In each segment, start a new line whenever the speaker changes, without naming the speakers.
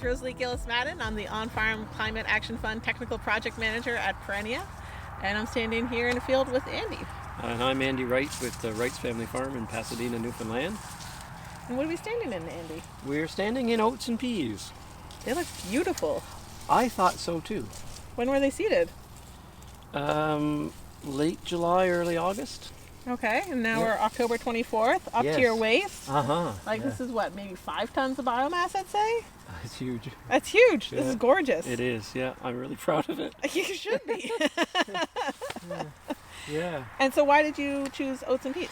is Rosalie Gillis-Madden. I'm the On-Farm Climate Action Fund Technical Project Manager at Perennia, and I'm standing here in the field with Andy.
And I'm Andy Wright with the Wright's Family Farm in Pasadena, Newfoundland.
And what are we standing in, Andy?
We're standing in oats and peas.
They look beautiful.
I thought so too.
When were they seeded?
Late July, early August.
Okay, and now
Yeah.
we're October 24th, up
Yes.
to your waist.
Yeah.
This is what, maybe 5 tons of biomass, I'd say?
It's huge.
That's huge. This
Yeah.
is gorgeous.
It is, yeah. I'm really proud of it.
You should be.
Yeah.
And so why did you choose oats and peas?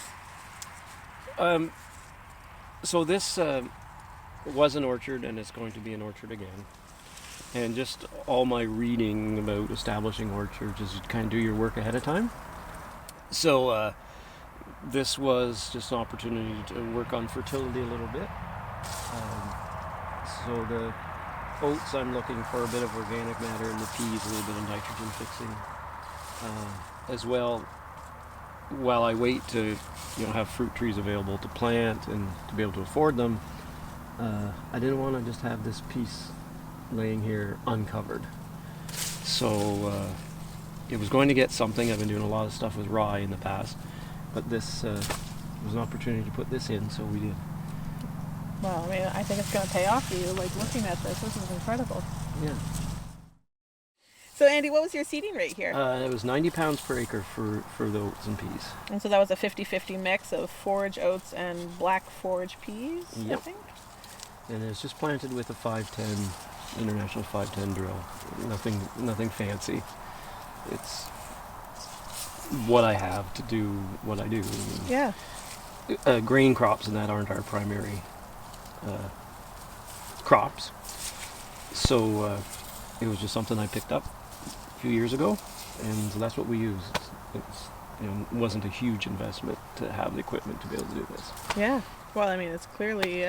So this was an orchard and it's going to be an orchard again. And just all my reading about establishing orchards is you kind of do your work ahead of time. So this was just an opportunity to work on fertility a little bit. So the oats, I'm looking for a bit of organic matter, and the peas, a little bit of nitrogen fixing as well. While I wait to, have fruit trees available to plant and to be able to afford them, I didn't want to just have this piece laying here uncovered. So it was going to get something. I've been doing a lot of stuff with rye in the past, but this was an opportunity to put this in, so we did.
Well, I mean, I think it's going to pay off for you, looking at this. This is incredible.
Yeah.
So, Andy, what was your seeding rate here?
It was 90 pounds per acre for the oats and peas.
And so that was a 50-50 mix of forage oats and black forage peas,
Yep.
I think?
And it's just planted with a 510, International 510 drill. Nothing fancy. It's what I have to do what I do.
Yeah.
Grain crops and that aren't our primary crops. So it was just something I picked up a few years ago, and so that's what we use. It wasn't a huge investment to have the equipment to be able to do this.
Yeah. Well, I mean, it's clearly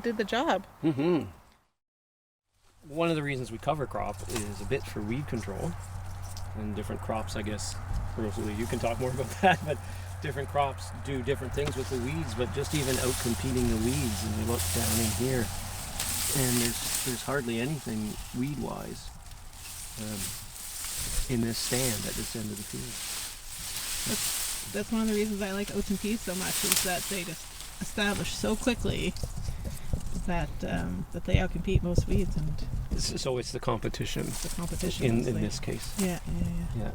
did the job.
Mm-hmm. One of the reasons we cover crop is a bit for weed control, and different crops, I guess, Rosalie, you can talk more about that, but different crops do different things with the weeds, but just even out-competing the weeds, and we look down in here, and there's hardly anything weed-wise in this stand at this end of the field.
That's one of the reasons I like oats and peas so much, is that they just establish so quickly that they outcompete most weeds, and
So it's the competition.
the competition
In
mostly.
this case.
Yeah.
Yeah.